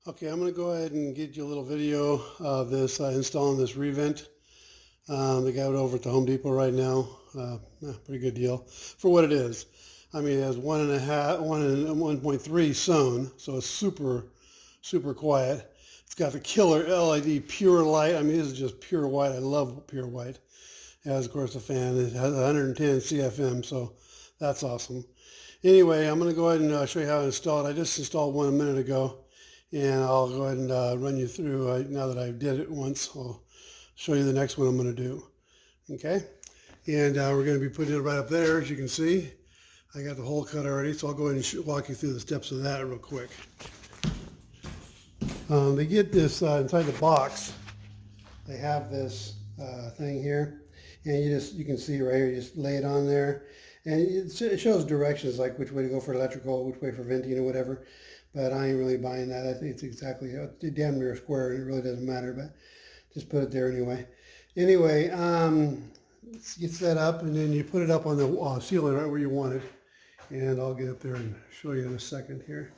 Okay, I'm going to go ahead and get you a little video of this installing this ReVent. They got it over at the Home Depot right now. Pretty good deal for what it is. I mean, it has 1.3 sewn, so it's super quiet. It's got the killer LED pure light. I mean, this is just pure white. I love pure white. It has, of course, a fan. It has 110 CFM, so that's awesome. Anyway, I'm going to go ahead and show you how to install it. I just installed one a minute ago, and I'll go ahead and run you through. Now that I did it once, I'll show you the next one I'm going to do. Okay, and we're going to be putting it right up there, as you can see. I got the hole cut already, so I'll go ahead and walk you through the steps of that real quick. They get this inside the box. They have this thing here, and you can see right here. You just lay it on there, and it shows directions like which way to go for electrical, which way for venting, or whatever. But I ain't really buying that. I think it's exactly damn near square, and it really doesn't matter. But just put it there anyway. Anyway, get set up, and then you put it up on the ceiling right where you want it. And I'll get up there and show you in a second here.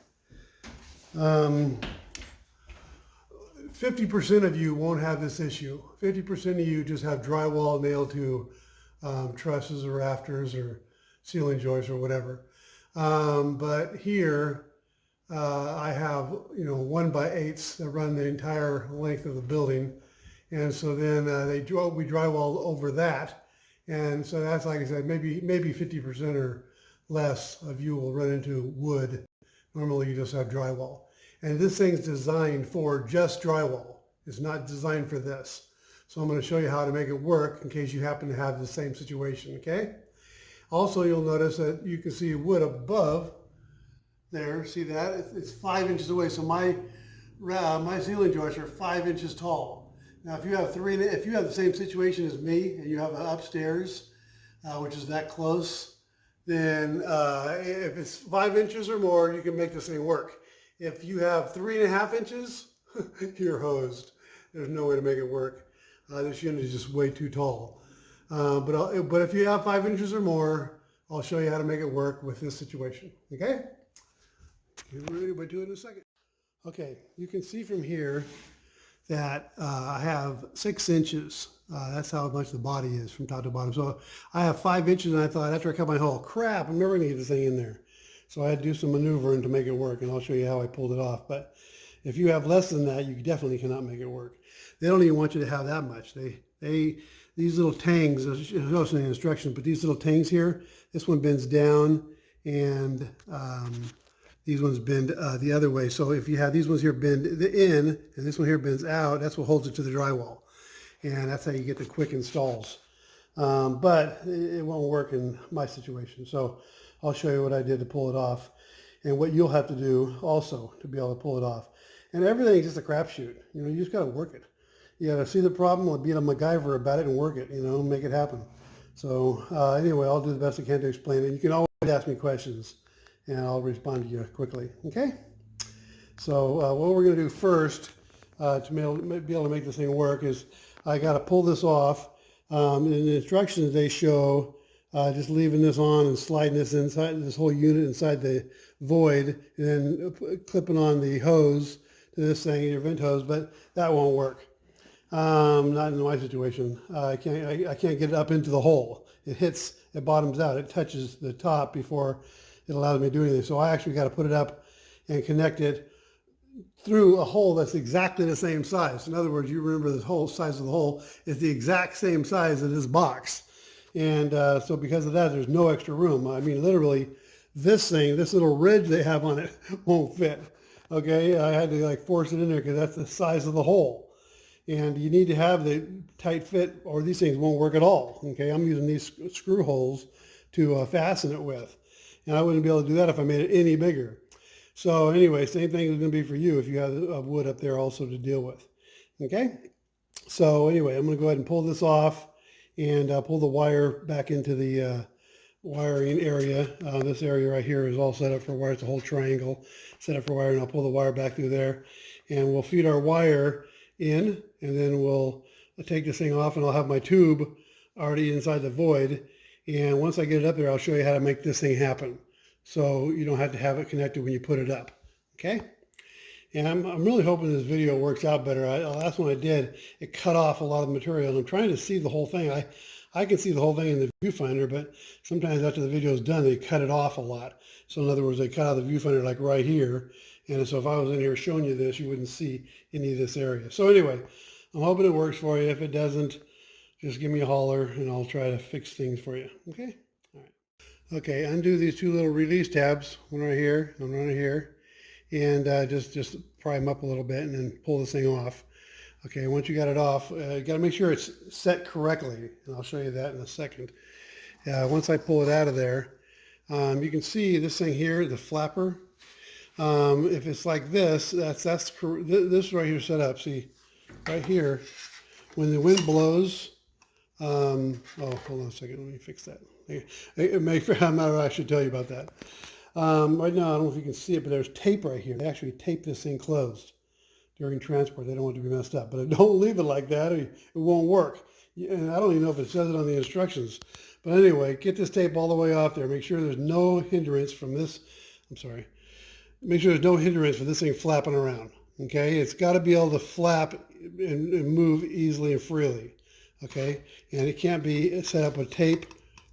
50% of you won't have this issue. 50% of you just have drywall nailed to trusses or rafters or ceiling joists or whatever. But here I have 1x8s that run the entire length of the building, and so then we drywall over that, and so that's, like I said, maybe 50% or less of you will run into wood. Normally you just have drywall. And this thing's designed for just drywall. It's not designed for this. So I'm going to show you how to make it work in case you happen to have the same situation, okay? Also, you'll notice that you can see wood above there. See that? It's 5 inches away. So my ceiling joists are 5 inches tall. Now, if you have the same situation as me and you have an upstairs, which is that close, then if it's 5 inches or more, you can make this thing work. If you have 3.5 inches, you're hosed. There's no way to make it work. This unit is just way too tall. But if you have 5 inches or more, I'll show you how to make it work with this situation. Okay? Get ready to do it in a second. Okay, you can see from here that I have 6 inches. That's how much the body is from top to bottom. So I have 5 inches, and I thought after I cut my hole, crap, I'm never going to get this thing in there. So I had to do some maneuvering to make it work, and I'll show you how I pulled it off. But if you have less than that, you definitely cannot make it work. They don't even want you to have that much. These little tangs, there's also in the instructions, but these little tangs here, this one bends down, and these ones bend the other way. So if you have these ones here bend in, and this one here bends out, that's what holds it to the drywall. And that's how you get the quick installs. But it won't work in my situation. So I'll show you what I did to pull it off, and what you'll have to do also to be able to pull it off. And everything is just a crapshoot. You just got to work it. You got to see the problem, or be a MacGyver about it and work it. Make it happen. So anyway, I'll do the best I can to explain it. You can always ask me questions, and I'll respond to you quickly. Okay? So what we're going to do first to be able to make this thing work is I got to pull this off. In the instructions they show just leaving this on and sliding this inside, this whole unit inside the void, and then clipping on the hose to this thing, your vent hose, but that won't work. Not in my situation. I can't get it up into the hole. It bottoms out. It touches the top before it allows me to do anything. So I actually got to put it up and connect it through a hole that's exactly the same size. In other words, you remember the whole size of the hole is the exact same size as this box. And so because of that, there's no extra room. I mean, literally, this little ridge they have on it won't fit. Okay, I had to force it in there because that's the size of the hole. And you need to have the tight fit, or these things won't work at all. Okay, I'm using these screw holes to fasten it with. And I wouldn't be able to do that if I made it any bigger. So anyway, same thing is going to be for you if you have wood up there also to deal with. Okay, so anyway, I'm going to go ahead and pull this off and pull the wire back into the wiring area. This area right here is all set up for wire. It's a whole triangle set up for wire, and I'll pull the wire back through there, and we'll feed our wire in, and then we'll take this thing off, and I'll have my tube already inside the void. And once I get it up there, I'll show you how to make this thing happen, so you don't have to have it connected when you put it up. Okay? And I'm really hoping this video works out better. The last one I did, it cut off a lot of the material, and I'm trying to see the whole thing. I can see the whole thing in the viewfinder, but sometimes after the video is done, they cut it off a lot. So in other words, they cut out the viewfinder like right here. And so if I was in here showing you this, you wouldn't see any of this area. So anyway, I'm hoping it works for you. If it doesn't, just give me a holler and I'll try to fix things for you. Okay? All right. Okay, undo these two little release tabs, one right here and one right here. And just pry them up a little bit and then pull this thing off. Okay, once you got it off, you got to make sure it's set correctly, and I'll show you that in a second. Once I pull it out of there, you can see this thing here, the flapper. If it's like this, this right here set up. See, right here, when the wind blows, oh, hold on a second, let me fix that. I should tell you about that. Right now, I don't know if you can see it, but there's tape right here. They actually tape this thing closed during transport. They don't want it to be messed up, but don't leave it like that. It won't work. And I don't even know if it says it on the instructions. But anyway, get this tape all the way off there. Make sure there's no hindrance from this. I'm sorry. Make sure there's no hindrance for this thing flapping around. Okay, it's got to be able to flap and move easily and freely. Okay, and it can't be set up with tape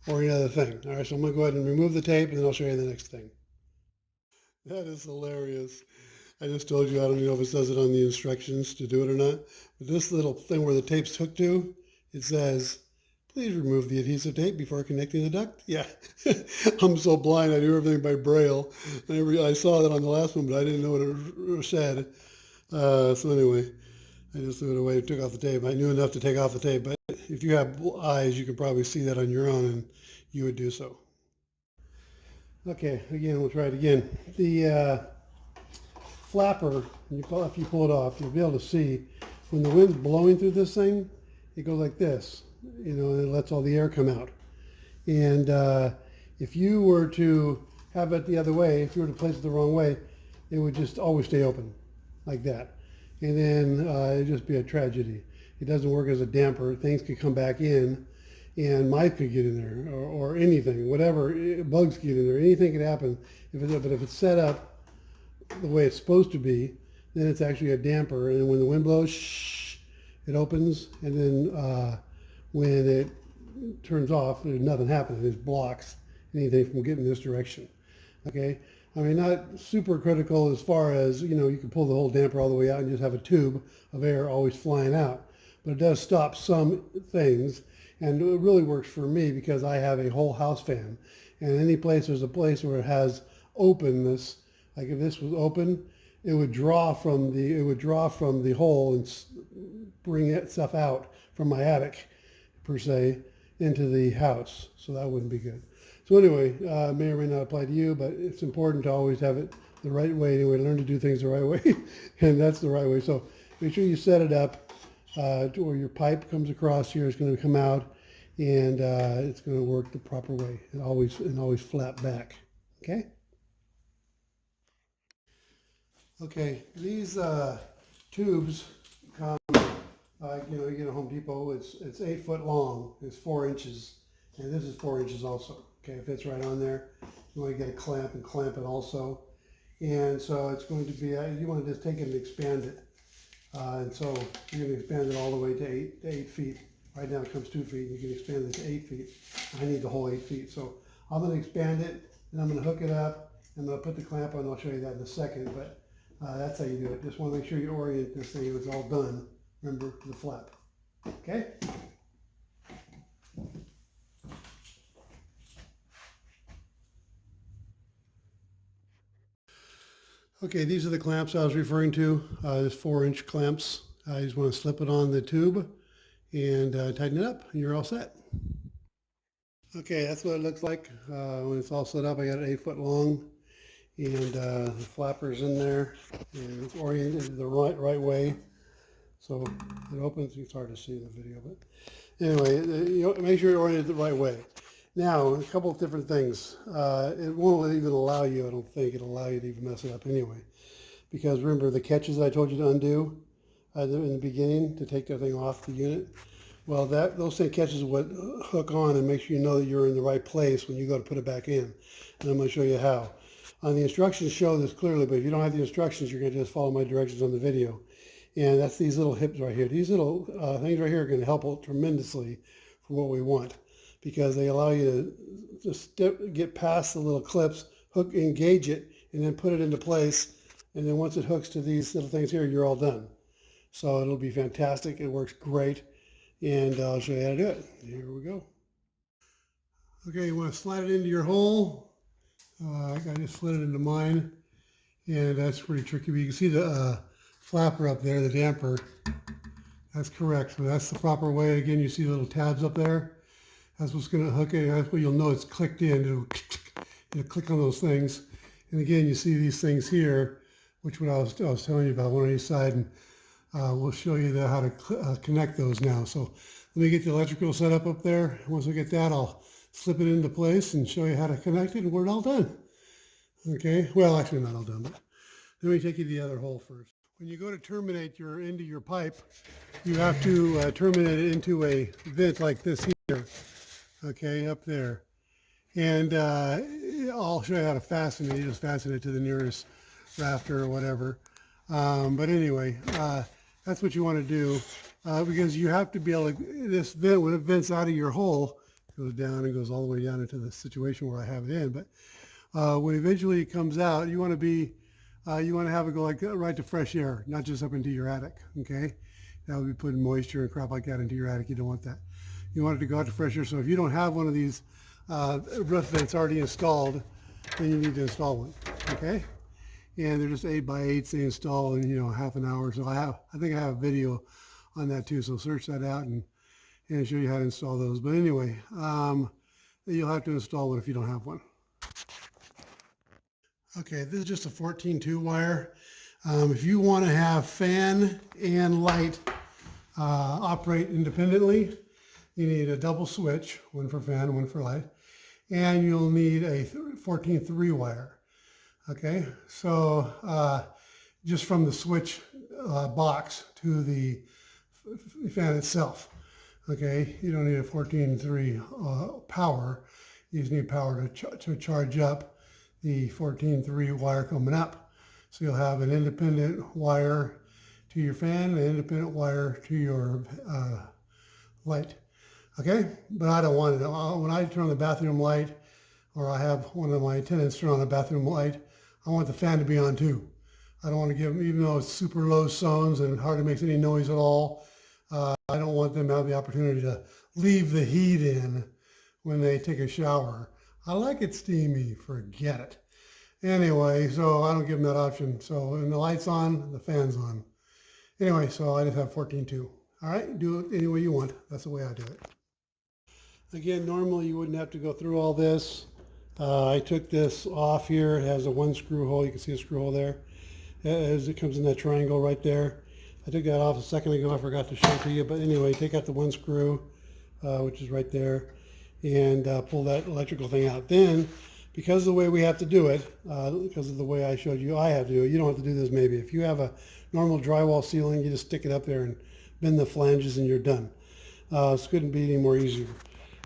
or any other thing. All right, so I'm going to go ahead and remove the tape, and then I'll show you the next thing. That is hilarious. I just told you, I don't know if it says it on the instructions to do it or not, but this little thing where the tape's hooked to, it says, please remove the adhesive tape before connecting the duct. Yeah, I'm so blind, I do everything by Braille. I saw that on the last one, but I didn't know what it said. So anyway, I just threw it away, took off the tape. I knew enough to take off the tape, but if you have eyes, you can probably see that on your own, and you would do so. Okay, again, we'll try it again. The flapper, if you pull it off, you'll be able to see when the wind's blowing through this thing, it goes like this, and it lets all the air come out. And if you were to have it the other way, if you were to place it the wrong way, it would just always stay open like that. And then it'd just be a tragedy. It doesn't work as a damper. Things could come back in, and mice could get in there, or anything, whatever, bugs get in there, anything could happen. But if it's set up the way it's supposed to be, then it's actually a damper, and when the wind blows, it opens, and then when it turns off, there's nothing happening. It blocks anything from getting this direction. Okay, I mean, not super critical as far as, you can pull the whole damper all the way out and just have a tube of air always flying out, but it does stop some things, and it really works for me because I have a whole house fan, and any place there's a place where it has openness. Like if this was open, it would draw from the hole and bring stuff out from my attic, per se, into the house. So that wouldn't be good. So anyway, may or may not apply to you, but it's important to always have it the right way. Anyway, learn to do things the right way, and that's the right way. So make sure you set it up to where your pipe comes across here. It's going to come out, and it's going to work the proper way, and always flap back. Okay. Okay, these tubes come, you get a Home Depot, it's 8 foot long, it's 4 inches, and this is 4 inches also. Okay, it fits right on there. You want to get a clamp and clamp it also. And so it's going to be, you want to just take it and expand it. And so you're going to expand it all the way to 8 feet. Right now it comes 2 feet, you can expand it to 8 feet. I need the whole 8 feet. So I'm going to expand it, and I'm going to hook it up, and I'm going to put the clamp on. I'll show you that in a second, but that's how you do it. Just want to make sure you orient this thing. It's all done. Remember the flap. Okay? Okay, these are the clamps I was referring to. There's 4-inch clamps. I just want to slip it on the tube and tighten it up, and you're all set. Okay, that's what it looks like when it's all set up. I got it 8 foot long, and the flapper's in there, and it's oriented the right way. So it opens. It's hard to see in the video, but anyway, make sure you're oriented the right way. Now, a couple of different things. It won't even allow you, I don't think it'll allow you to even mess it up anyway. Because remember the catches I told you to undo in the beginning to take that thing off the unit? Well, those same catches would hook on and make sure you know that you're in the right place when you go to put it back in. And I'm going to show you how. On the instructions show this clearly, but if you don't have the instructions, you're going to just follow my directions on the video. And that's these little hips right here. These little things right here are going to help out tremendously for what we want, because they allow you to just get past the little clips, hook, engage it, and then put it into place. And then once it hooks to these little things here, you're all done. So it'll be fantastic. It works great. And I'll show you how to do it. Here we go. Okay, you want to slide it into your hole. I just slid it into mine. And that's pretty tricky. But you can see the flapper up there, the damper. That's correct. So that's the proper way. Again, you see the little tabs up there. That's what's going to hook it. That's what you'll know it's clicked in. It'll click on those things. And again, you see these things here, which what I was telling you about, one on each side. And we'll show you how to connect those now. So let me get the electrical set up there. Once I get that, I'll slip it into place and show you how to connect it, and we're all done. Okay, well, actually not all done, but let me take you to the other hole first. When you go to terminate your end of your pipe, you have to terminate it into a vent like this here, okay, up there. And I'll show you how to fasten it. You just fasten it to the nearest rafter or whatever. But anyway, that's what you want to do, because you have to be able to, this vent, when it vents out of your hole, it goes down and goes all the way down into the situation where I have it in. But when eventually it comes out, you want to have it go like right to fresh air, not just up into your attic, okay? That would be putting moisture and crap like that into your attic. You don't want that. You want it to go out to fresh air. So if you don't have one of these roof vents already installed, then you need to install one, okay? And they're just 8x8s. They install in half an hour. So I think I have a video on that too. So search that out and show you how to install those. But anyway, you'll have to install one if you don't have one. Okay, this is just a 14-2 wire. If you want to have fan and light operate independently, you need a double switch, one for fan, one for light, and you'll need a 14-3 wire. Okay, so just from the switch box to the fan itself. Okay, you don't need a 14-3 power. You just need power to charge up the 14-3 wire coming up. So you'll have an independent wire to your fan, an independent wire to your light. Okay, but I don't want it. When I turn on the bathroom light, or I have one of my tenants turn on the bathroom light, I want the fan to be on too. I don't want to give them, even though it's super low zones and hardly makes any noise at all, I don't want them to have the opportunity to leave the heat in when they take a shower. I like it steamy, forget it. Anyway, so I don't give them that option. So when the light's on, the fan's on. Anyway, so I just have 14-2. All right, do it any way you want. That's the way I do it. Again, normally you wouldn't have to go through all this. I took this off here. It has a one screw hole. You can see a screw hole there. As it comes in that triangle right there. I took that off a second ago. I forgot to show it to you. But anyway, take out the one screw, which is right there, and pull that electrical thing out. Then, because of the way we have to do it, because of the way I showed you I have to do it, you don't have to do this maybe. If you have a normal drywall ceiling, you just stick it up there and bend the flanges and you're done. This couldn't be any more easier.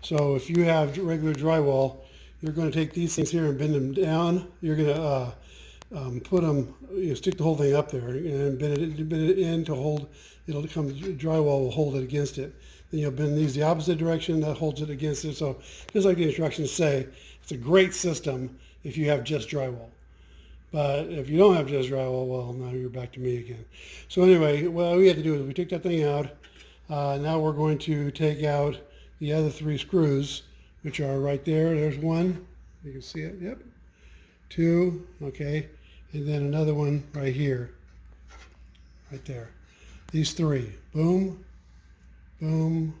So if you have regular drywall, you're going to take these things here and bend them down. You're going to put them, stick the whole thing up there and bend it in to hold. It'll come, drywall will hold it against it. Then you'll bend these the opposite direction, that holds it against it. So just like the instructions say, it's a great system if you have just drywall. But if you don't have just drywall, well, now you're back to me again. So anyway, what we have to do is we take that thing out. Now we're going to take out the other three screws, which are right there. There's one. You can see it. Yep. Two. Okay. And then another one right here. Right there. These three. Boom. Boom.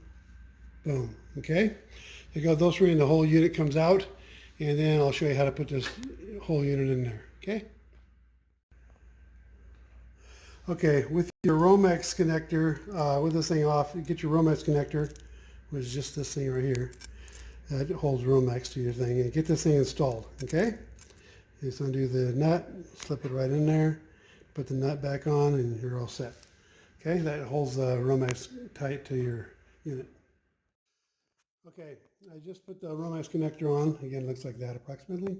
Boom. Okay. Take out those three and the whole unit comes out. And then I'll show you how to put this whole unit in there. Okay. Okay, with your Romex connector, with this thing off, you get your Romex connector, which is just this thing right here. That holds Romex to your thing, and get this thing installed, okay? Just undo the nut, slip it right in there, put the nut back on, and you're all set. Okay, that holds the Romex tight to your unit. Okay, I just put the Romex connector on. Again, it looks like that approximately.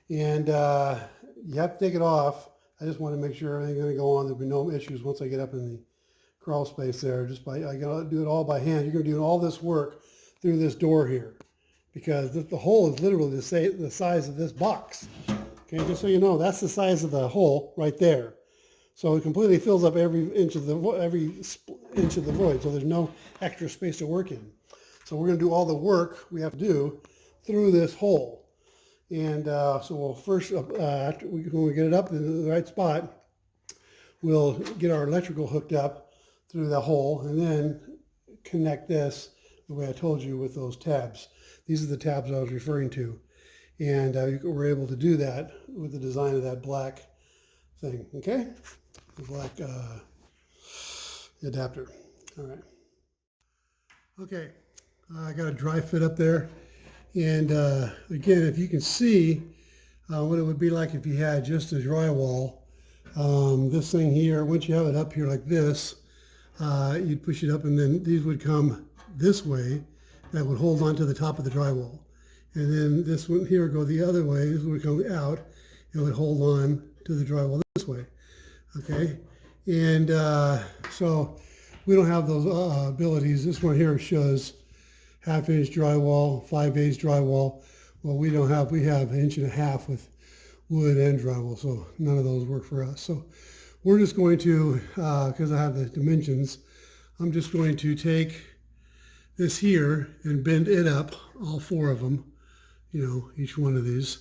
And you have to take it off. I just want to make sure everything's going to go on. There'll be no issues once I get up in the crawl space there. I got to do it all by hand. You're going to do all this work through this door here because the hole is literally the size of this box. Okay, just so you know, that's the size of the hole right there. So it completely fills up every inch of the void. So there's no extra space to work in. So we're going to do all the work we have to do through this hole. And so we'll first, when we get it up in the right spot, we'll get our electrical hooked up through the hole and then connect this the way I told you with those tabs. These are the tabs I was referring to. And we're able to do that with the design of that black thing, okay? The black adapter. All right. Okay, I got a dry fit up there. And again, if you can see what it would be like if you had just a drywall, this thing here, once you have it up here like this, you'd push it up and then these would come this way. That would hold on to the top of the drywall. And then this one here would go the other way. This would come out and would hold on to the drywall this way. Okay, and so we don't have those abilities. This one here shows 1/2 inch drywall, 5/8 drywall. Well, we don't have, we have 1.5 inches with wood and drywall, so none of those work for us. So we're just going to, because I have the dimensions, I'm just going to take this here and bend it up, all 4 of them, you know, each one of these.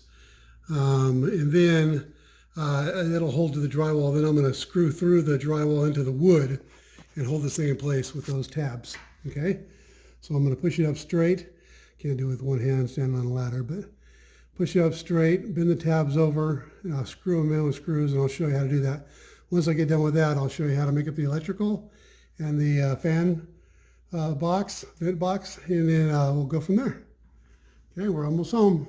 And then it'll hold to the drywall. Then I'm going to screw through the drywall into the wood and hold this thing in place with those tabs, okay? So I'm going to push it up straight. Can't do it with one hand standing on a ladder, but push it up straight, bend the tabs over, and I'll screw them in with screws, and I'll show you how to do that. Once I get done with that, I'll show you how to make up the electrical and the fan box, vent box, and then we'll go from there. Okay, we're almost home.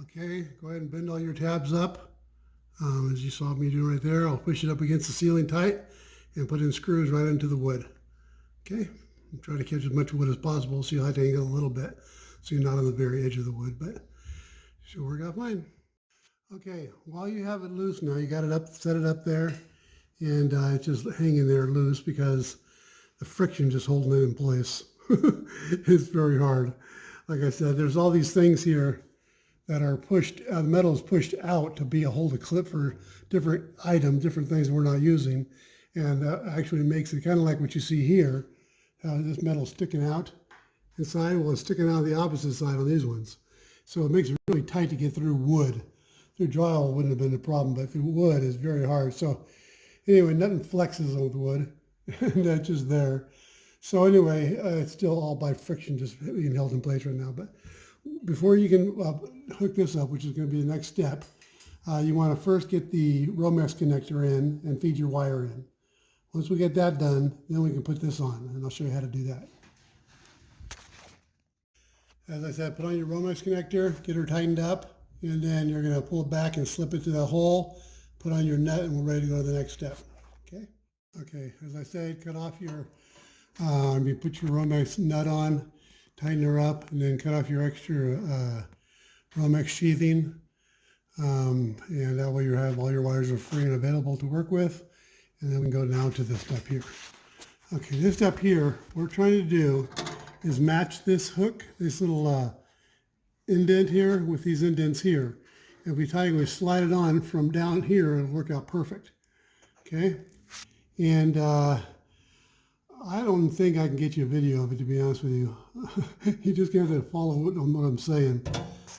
Okay, go ahead and bend all your tabs up. As you saw me do right there, I'll push it up against the ceiling tight and put in screws right into the wood. Okay, try to catch as much wood as possible, so you'll have to angle a little bit so you're not on the very edge of the wood, but it should work out fine. Okay, while you have it loose now, you got it up, set it up there, and it's just hanging there loose because the friction just holding it in place. It's very hard. Like I said, there's all these things here that are pushed, the metal is pushed out to be a hold a clip for different items, different things we're not using. And actually makes it kind of like what you see here, how this metal sticking out inside. Well, it's sticking out the opposite side on these ones. So it makes it really tight to get through wood. Through drywall wouldn't have been a problem, but through wood is very hard. So anyway, nothing flexes with wood. That's just there. So anyway, it's still all by friction, just being held in place right now. But before you can hook this up, which is going to be the next step, you want to first get the Romex connector in and feed your wire in. Once we get that done, then we can put this on, and I'll show you how to do that. As I said, put on your Romex connector, get her tightened up, and then you're going to pull it back and slip it through the hole, put on your nut, and we're ready to go to the next step. Okay? Okay, as I said, cut off your, you put your Romex nut on, tighten her up, and then cut off your extra Romex sheathing. And that way you have all your wires are free and available to work with. And then we can go down to this step here. Okay, this step here, what we're trying to do is match this hook, this little indent here with these indents here. If we tighten, we slide it on from down here, it'll work out perfect. Okay, and I don't think I can get you a video of it, to be honest with you. You just have to follow what I'm saying,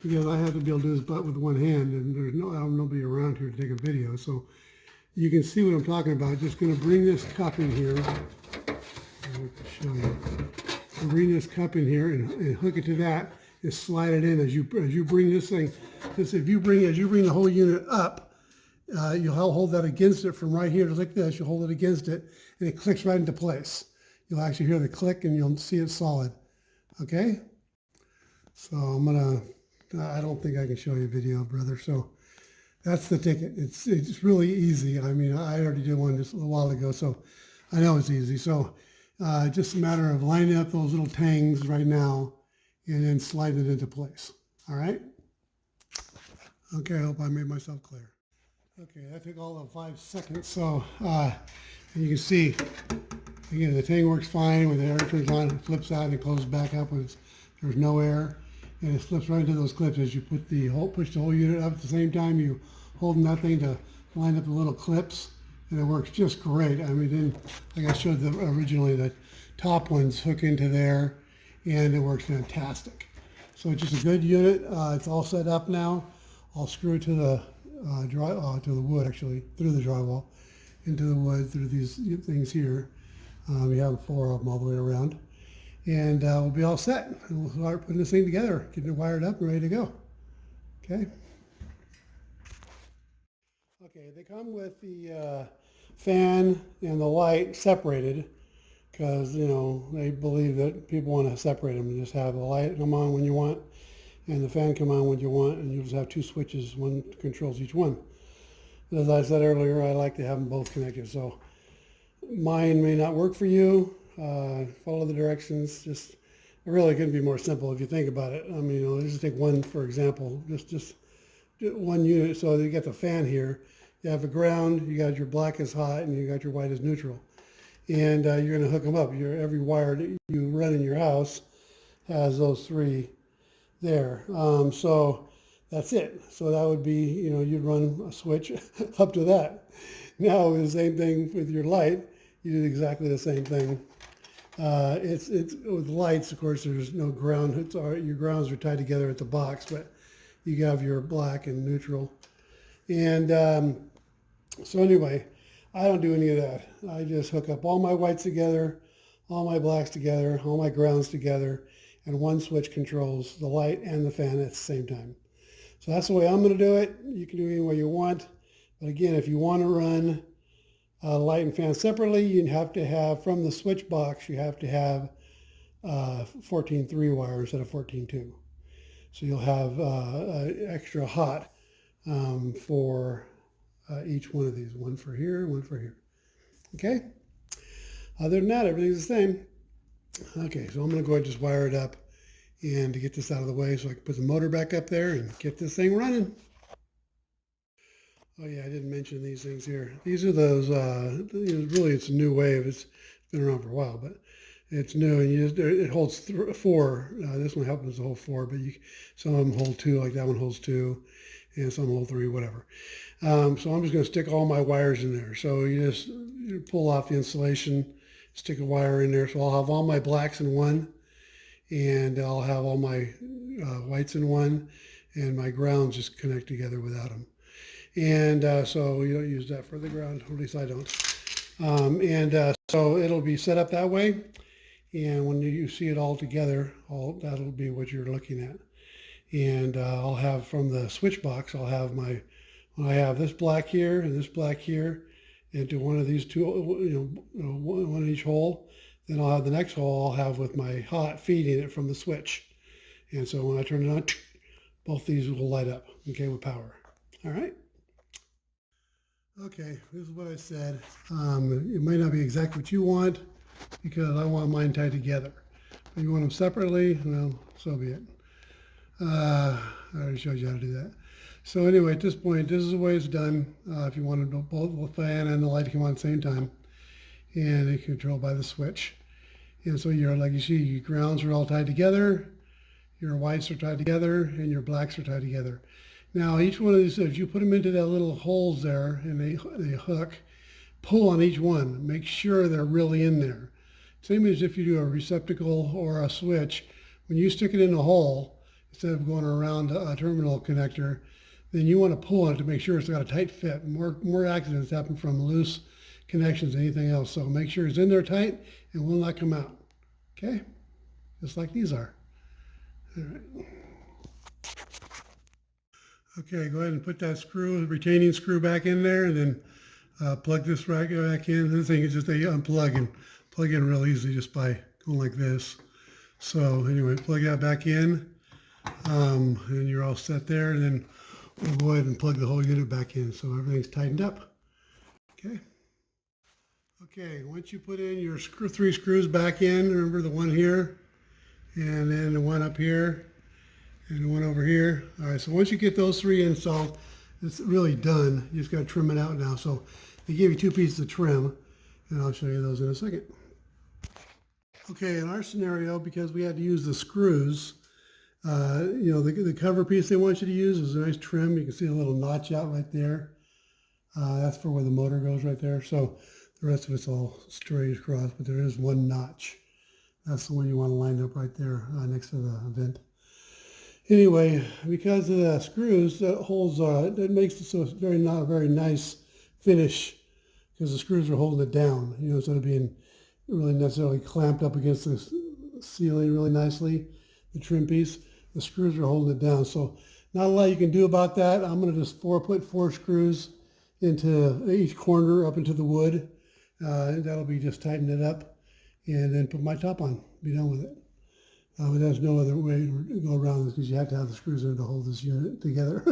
because I have to be able to do this but with one hand, and there's nobody around here to take a video. So you can see what I'm talking about. Just going to bring this cup in here. I'll show you. So bring this cup in here and hook it to that and slide it in as you bring this thing. As you bring the whole unit up, you'll hold that against it from right here, just like this. You'll hold it against it, and it clicks right into place. You'll actually hear the click, and you'll see it solid. Okay? So I don't think I can show you a video, brother. So that's the ticket. It's really easy. I mean, I already did one just a little while ago, so I know it's easy. So just a matter of lining up those little tangs right now and then sliding it into place. All right? Okay, I hope I made myself clear. Okay, that took all of 5 seconds. So you can see, again, the thing works fine. When the air turns on, it flips out and it closes back up when there's no air. And it slips right into those clips as you put push the whole unit up at the same time. You hold nothing to line up the little clips, and it works just great. I mean, then, like I showed originally, the top ones hook into there, and it works fantastic. So it's just a good unit. It's all set up now. I'll screw it to the to the wood, actually, through the drywall, into the wood through these things here. We have 4 of them all the way around. And we'll be all set. And we'll start putting this thing together, getting it wired up and ready to go. Okay. Okay, they come with the fan and the light separated because, you know, they believe that people want to separate them and just have the light come on when you want and the fan come on when you want, and you just have 2 switches, one controls each one. As I said earlier, I like to have them both connected. So mine may not work for you. Follow the directions. Just, it really couldn't be more simple if you think about it. I mean, you know, let's just take one for example. Just one unit. So you got the fan here. You have a ground. You got your black is hot, and you got your white is neutral. And you're going to hook them up. Every wire that you run in your house has those 3 there. So that's it. So that would be, you know, you'd run a switch up to that. Now the same thing with your light. You do exactly the same thing. It's with lights, of course, there's no ground. Your grounds are tied together at the box, but you have your black and neutral. And so anyway, I don't do any of that. I just hook up all my whites together, all my blacks together, all my grounds together, and one switch controls the light and the fan at the same time. So that's the way I'm going to do it. You can do it any way you want. But again, if you want to run light and fan separately, you have to have, from the switch box, you have to have 14.3 wire instead of 14.2. So you'll have extra hot for each one of these. One for here, one for here. Okay? Other than that, everything's the same. Okay, so I'm going to go ahead and just wire it up and to get this out of the way so I can put the motor back up there and get this thing running. Oh yeah, I didn't mention these things here. These are those, really it's a new wave. It's been around for a while, but it's new, and it holds 4. This one happens to hold 4, but some of them hold 2, like that one holds 2, and some hold 3, whatever. So I'm just going to stick all my wires in there. So you pull off the insulation, stick a wire in there. So I'll have all my blacks in one, and I'll have all my whites in one, and my grounds just connect together without them. And so you don't use that for the ground, or at least I don't. So it'll be set up that way. And when you see it all together, that'll be what you're looking at. And I'll have from the switch box, I'll have when I have this black here and this black here, into one of these 2, one in each hole. Then I'll have the next hole I'll have with my hot feeding it from the switch. And so when I turn it on, both these will light up, okay, with power. All right. Okay, this is what I said. It might not be exactly what you want because I want mine tied together. If you want them separately, well, so be it. I already showed you how to do that. So anyway, at this point, this is the way it's done. If you want both the fan and the light to come on at the same time, and it's controlled by the switch. And so like you see, your grounds are all tied together, your whites are tied together, and your blacks are tied together. Now, each one of these, if you put them into that little holes there and they hook, pull on each one. Make sure they're really in there. Same as if you do a receptacle or a switch. When you stick it in a hole, instead of going around a terminal connector, then you want to pull on it to make sure it's got a tight fit. More accidents happen from loose connections than anything else. So make sure it's in there tight and will not come out. Okay? Just like these are. All right. Okay, go ahead and put that retaining screw back in there, and then plug this back in. This thing is just unplug and plug in real easy just by going like this. So anyway, plug that back in, and you're all set there. And then we'll go ahead and plug the whole unit back in so everything's tightened up. Okay. Okay, once you put in your 3 screws back in, remember the one here, and then the one up here, and one over here. All right, so once you get those three installed, it's really done. You just got to trim it out now. So they give you two pieces of trim, and I'll show you those in a second. Okay, in our scenario, because we had to use the screws, you know, the cover piece they want you to use is a nice trim. You can see a little notch out right there. That's for where the motor goes right there. So the rest of it's all straight across, but there is one notch. That's the one you want to line up right there next to the vent. Anyway, because of the screws, that holds, that makes it so it's not a very nice finish, because the screws are holding it down, you know, instead of being really necessarily clamped up against the ceiling really nicely, the trim piece, the screws are holding it down. So not a lot you can do about that. I'm going to just put four screws into each corner up into the wood. That'll be just tighten it up and then put my top on, be done with it. But there's no other way to go around this, because you have to have the screws in to hold this unit together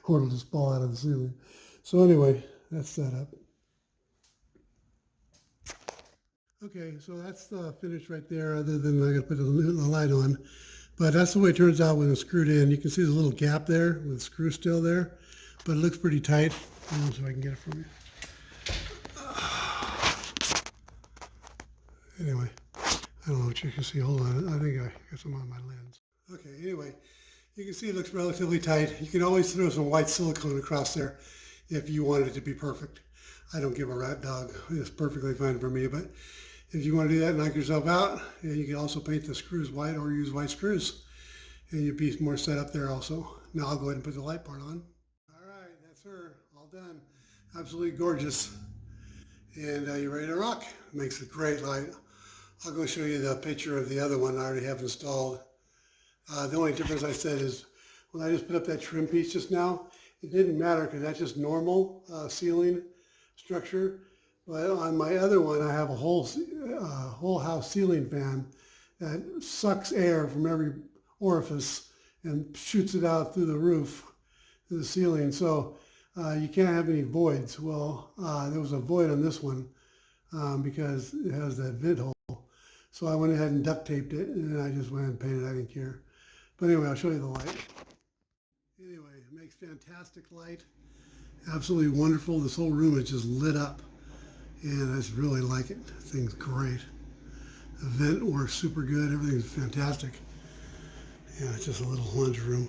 or it'll just fall out of the ceiling. So anyway, that's that up. Okay, so that's the finish right there, other than I got to put the light on. But that's the way it turns out when it's screwed in. You can see the little gap there with the screw still there, but it looks pretty tight. Let's see if I can get it from you. Anyway, I don't know what you can see. Hold on, I think I got some on my lens. Okay, anyway, you can see it looks relatively tight. You can always throw some white silicone across there if you want it to be perfect. I don't give a rat dog. It's perfectly fine for me, but if you want to do that, knock yourself out. And you can also paint the screws white or use white screws, and you'll be more set up there also. Now I'll go ahead and put the light part on. All right, that's her, all done. Absolutely gorgeous. And you ready to rock? Makes a great light. I'll go show you the picture of the other one I already have installed. The only difference I said is when I just put up that trim piece just now, it didn't matter because that's just normal ceiling structure. But on my other one, I have a whole house ceiling fan that sucks air from every orifice and shoots it out through the roof, to the ceiling. So you can't have any voids. Well, there was a void on this one because it has that vent hole. So I went ahead and duct taped it, and then I just went and painted. I didn't care. But anyway, I'll show you the light. Anyway, it makes fantastic light. Absolutely wonderful. This whole room is just lit up. And I just really like it. The thing's great. The vent works super good. Everything's fantastic. Yeah, it's just a little lunch room.